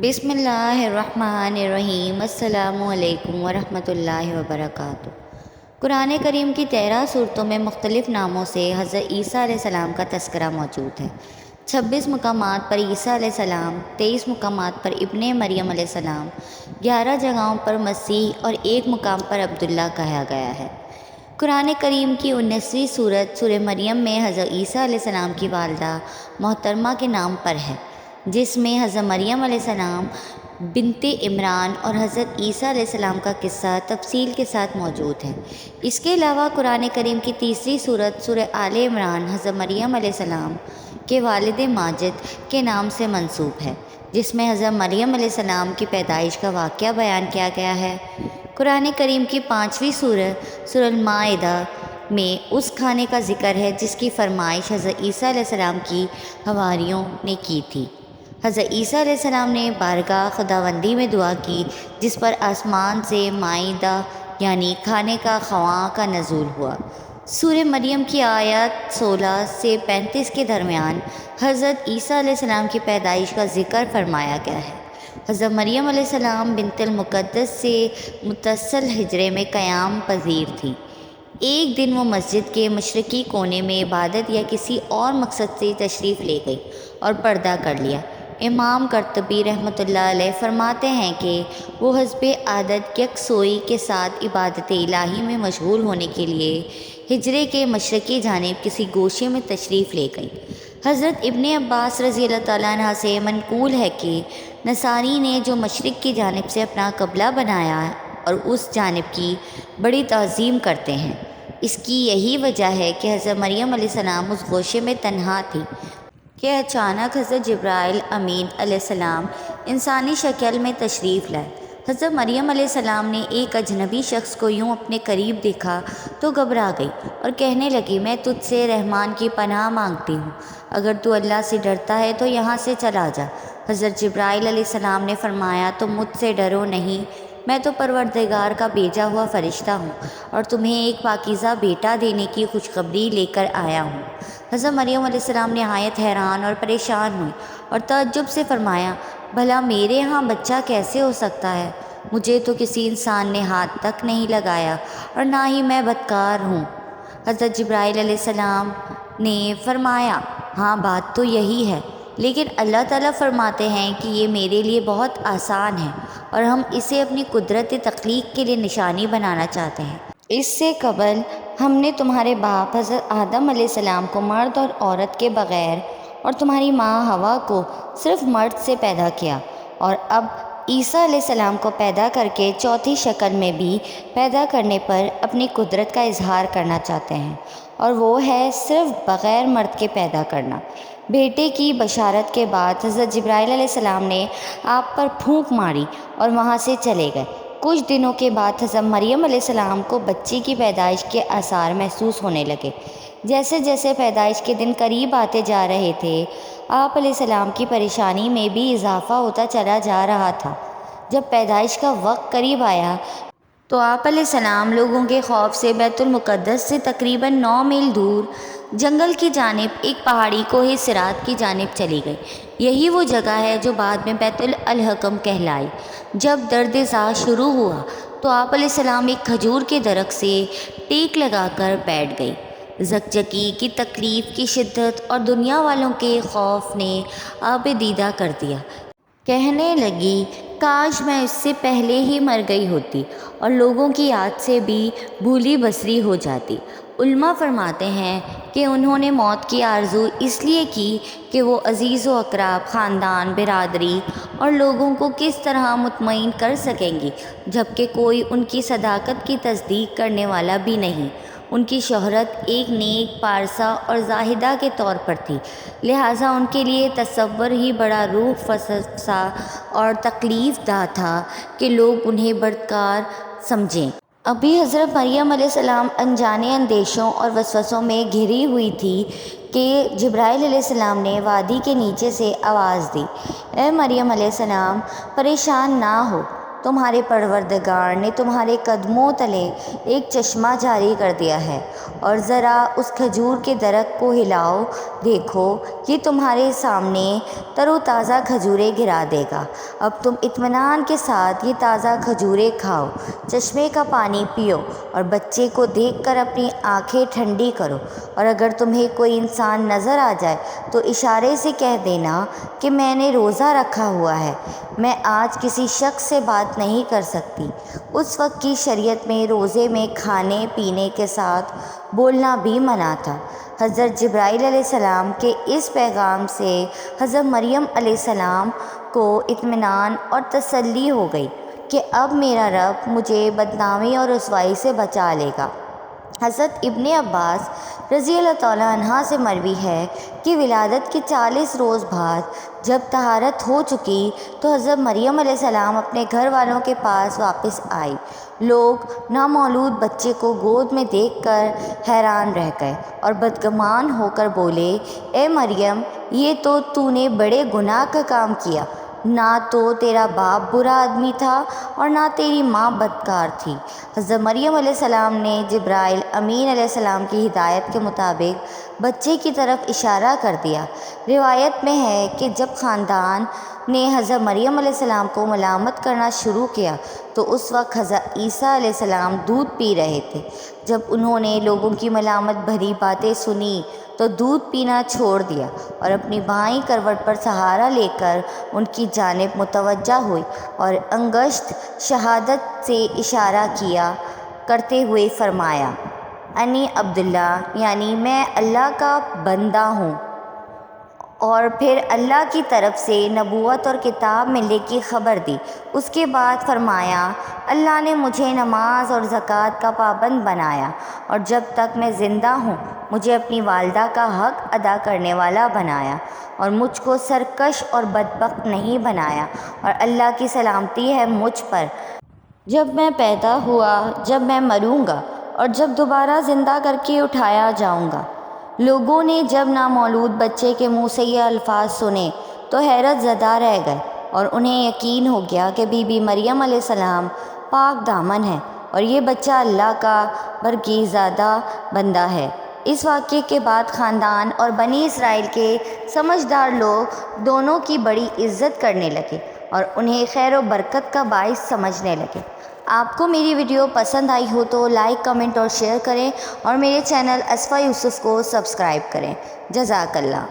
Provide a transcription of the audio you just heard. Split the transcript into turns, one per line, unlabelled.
بسم اللہ الرحمن الرحیم۔ السلام علیکم ورحمۃ اللہ وبرکاتہ۔ قرآن کریم کی 13 صورتوں میں مختلف ناموں سے حضرت عیسیٰ علیہ السلام کا تذکرہ موجود ہے۔ 26 مقامات پر عیسیٰ علیہ السلام، 23 مقامات پر ابن مریم علیہ السلام، 11 جگہوں پر مسیح اور 1 مقام پر عبداللہ کہا گیا ہے۔ قرآن کریم کی 19ویں صورت سورہ مریم میں حضرت عیسیٰ علیہ السلام کی والدہ محترمہ کے نام پر ہے، جس میں حضرت مریم علیہ السلام بنت عمران اور حضرت عیسیٰ علیہ السلام کا قصہ تفصیل کے ساتھ موجود ہے۔ اس کے علاوہ قرآن کریم کی 3 صورت سورہ آل عمران حضرت مریم علیہ السلام کے والد ماجد کے نام سے منسوب ہے، جس میں حضرت مریم علیہ السلام کی پیدائش کا واقعہ بیان کیا گیا ہے۔ قرآن کریم کی 5ویں سورہ المائدہ میں اس کھانے کا ذکر ہے جس کی فرمائش حضرت عیسیٰ علیہ السلام کی حواریوں نے کی تھی۔ حضرت عیسیٰ علیہ السلام نے بارگاہ خداوندی میں دعا کی، جس پر آسمان سے مائدہ یعنی کھانے کا خواں کا نزول ہوا۔ سورہ مریم کی آیات 16 سے 35 کے درمیان حضرت عیسیٰ علیہ السلام کی پیدائش کا ذکر فرمایا گیا ہے۔ حضرت مریم علیہ السلام بنت المقدس سے متصل حجرے میں قیام پذیر تھی۔ ایک دن وہ مسجد کے مشرقی کونے میں عبادت یا کسی اور مقصد سے تشریف لے گئی اور پردہ کر لیا۔ امام قرطبی رحمۃ اللہ علیہ فرماتے ہیں کہ وہ حسب عادت یکسوئی کے ساتھ عبادت الہی میں مشغول ہونے کے لیے حجرے کے مشرقی جانب کسی گوشے میں تشریف لے گئی۔ حضرت ابن عباس رضی اللہ تعالیٰ عنہ سے منقول ہے کہ نصاری نے جو مشرق کی جانب سے اپنا قبلہ بنایا اور اس جانب کی بڑی تعظیم کرتے ہیں، اس کی یہی وجہ ہے کہ حضرت مریم علیہ السلام اس گوشے میں تنہا تھی کہ اچانک حضرت جبرائیل امین علیہ السلام انسانی شکل میں تشریف لائے۔ حضرت مریم علیہ السلام نے ایک اجنبی شخص کو یوں اپنے قریب دیکھا تو گھبرا گئی اور کہنے لگی، میں تجھ سے رحمان کی پناہ مانگتی ہوں، اگر تو اللہ سے ڈرتا ہے تو یہاں سے چلا جا۔ حضرت جبرائیل علیہ السلام نے فرمایا، تم مجھ سے ڈرو نہیں، میں تو پروردگار کا بھیجا ہوا فرشتہ ہوں اور تمہیں ایک پاکیزہ بیٹا دینے کی خوشخبری لے کر آیا ہوں۔ حضرت مریم علیہ السلام نہایت حیران اور پریشان ہوئی اور تعجب سے فرمایا، بھلا میرے ہاں بچہ کیسے ہو سکتا ہے؟ مجھے تو کسی انسان نے ہاتھ تک نہیں لگایا اور نہ ہی میں بدکار ہوں۔ حضرت جبرائیل علیہ السلام نے فرمایا، ہاں بات تو یہی ہے، لیکن اللہ تعالیٰ فرماتے ہیں کہ یہ میرے لیے بہت آسان ہے اور ہم اسے اپنی قدرت تخلیق کے لیے نشانی بنانا چاہتے ہیں۔ اس سے قبل ہم نے تمہارے باپ حضرت آدم علیہ السلام کو مرد اور عورت کے بغیر اور تمہاری ماں حوا کو صرف مرد سے پیدا کیا، اور اب عیسیٰ علیہ السلام کو پیدا کر کے چوتھی شکل میں بھی پیدا کرنے پر اپنی قدرت کا اظہار کرنا چاہتے ہیں، اور وہ ہے صرف بغیر مرد کے پیدا کرنا۔ بیٹے کی بشارت کے بعد حضرت جبرائیل علیہ السلام نے آپ پر پھونک ماری اور وہاں سے چلے گئے۔ کچھ دنوں کے بعد حضرت مریم علیہ السلام کو بچے کی پیدائش کے آثار محسوس ہونے لگے۔ جیسے جیسے پیدائش کے دن قریب آتے جا رہے تھے، آپ علیہ السلام کی پریشانی میں بھی اضافہ ہوتا چلا جا رہا تھا۔ جب پیدائش کا وقت قریب آیا تو آپ علیہ السلام لوگوں کے خوف سے بیت المقدس سے تقریباً 9 میل دور جنگل کی جانب ایک پہاڑی کوہ صراط کی جانب چلی گئی۔ یہی وہ جگہ ہے جو بعد میں بیت الحکم کہلائی۔ جب درد زا شروع ہوا تو آپ علیہ السلام ایک کھجور کے درخت سے ٹیک لگا کر بیٹھ گئی۔ زکزکی کی تکلیف کی شدت اور دنیا والوں کے خوف نے آب دیدہ کر دیا۔ کہنے لگی، کاش میں اس سے پہلے ہی مر گئی ہوتی اور لوگوں کی یاد سے بھی بھولی بسری ہو جاتی۔ علماء فرماتے ہیں کہ انہوں نے موت کی آرزو اس لیے کی کہ وہ عزیز و اقراب، خاندان، برادری اور لوگوں کو کس طرح مطمئن کر سکیں گی جبکہ کوئی ان کی صداقت کی تصدیق کرنے والا بھی نہیں۔ ان کی شہرت ایک نیک پارسا اور زاہدہ کے طور پر تھی، لہٰذا ان کے لیے تصور ہی بڑا روح فرسا اور تکلیف دہ تھا کہ لوگ انہیں بدکار سمجھیں۔ ابھی حضرت مریم علیہ السلام انجانے اندیشوں اور وسوسوں میں گھری ہوئی تھی کہ جبرائیل علیہ السلام نے وادی کے نیچے سے آواز دی، اے مریم علیہ السلام، پریشان نہ ہو، تمہارے پروردگار نے تمہارے قدموں تلے ایک چشمہ جاری کر دیا ہے، اور ذرا اس کھجور کے درخت کو ہلاؤ، دیکھو یہ تمہارے سامنے تر و تازہ کھجوریں گرا دے گا۔ اب تم اطمینان کے ساتھ یہ تازہ کھجوریں کھاؤ، چشمے کا پانی پیو، اور بچے کو دیکھ کر اپنی آنکھیں ٹھنڈی کرو، اور اگر تمہیں کوئی انسان نظر آ جائے تو اشارے سے کہہ دینا کہ میں نے روزہ رکھا ہوا ہے، میں آج کسی شخص سے بات نہیں کر سکتی۔ اس وقت کی شریعت میں روزے میں کھانے پینے کے ساتھ بولنا بھی منع تھا۔ حضرت جبرائیل علیہ السلام کے اس پیغام سے حضرت مریم علیہ السلام کو اطمینان اور تسلی ہو گئی کہ اب میرا رب مجھے بدنامی اور رسوائی سے بچا لے گا۔ حضرت ابن عباس رضی اللہ تعالیٰ عنہ سے مروی ہے کہ ولادت کے 40 روز بعد جب طہارت ہو چکی تو حضرت مریم علیہ السلام اپنے گھر والوں کے پاس واپس آئی۔ لوگ نامولود بچے کو گود میں دیکھ کر حیران رہ گئے اور بدگمان ہو کر بولے، اے مریم، یہ تو نے بڑے گناہ کا کام کیا، نہ تو تیرا باپ برا آدمی تھا اور نہ تیری ماں بدکار تھی۔ حضرت مریم علیہ السلام نے جبرائیل امین علیہ السلام کی ہدایت کے مطابق بچے کی طرف اشارہ کر دیا۔ روایت میں ہے کہ جب خاندان نے حضرت مریم علیہ السلام کو ملامت کرنا شروع کیا تو اس وقت حضرت عیسیٰ علیہ السلام دودھ پی رہے تھے۔ جب انہوں نے لوگوں کی ملامت بھری باتیں سنی تو دودھ پینا چھوڑ دیا اور اپنی بائیں کروٹ پر سہارا لے کر ان کی جانب متوجہ ہوئی اور انگشت شہادت سے اشارہ کیا کرتے ہوئے فرمایا، انی عبداللہ، یعنی میں اللہ کا بندہ ہوں۔ اور پھر اللہ کی طرف سے نبوت اور کتاب ملنے کی خبر دی۔ اس کے بعد فرمایا، اللہ نے مجھے نماز اور زکوٰۃ کا پابند بنایا، اور جب تک میں زندہ ہوں مجھے اپنی والدہ کا حق ادا کرنے والا بنایا، اور مجھ کو سرکش اور بدبخت نہیں بنایا، اور اللہ کی سلامتی ہے مجھ پر، جب میں پیدا ہوا، جب میں مروں گا، اور جب دوبارہ زندہ کر کے اٹھایا جاؤں گا۔ لوگوں نے جب نامولود بچے کے منہ سے یہ الفاظ سنے تو حیرت زدہ رہ گئے، اور انہیں یقین ہو گیا کہ بی بی مریم علیہ السلام پاک دامن ہے اور یہ بچہ اللہ کا برگزیدہ بندہ ہے۔ اس واقعے کے بعد خاندان اور بنی اسرائیل کے سمجھدار لوگ دونوں کی بڑی عزت کرنے لگے اور انہیں خیر و برکت کا باعث سمجھنے لگے۔ آپ کو میری ویڈیو پسند آئی ہو تو لائک، کمنٹ اور شیئر کریں، اور میرے چینل اصفیہ یوسف کو سبسکرائب کریں۔ جزاک اللہ۔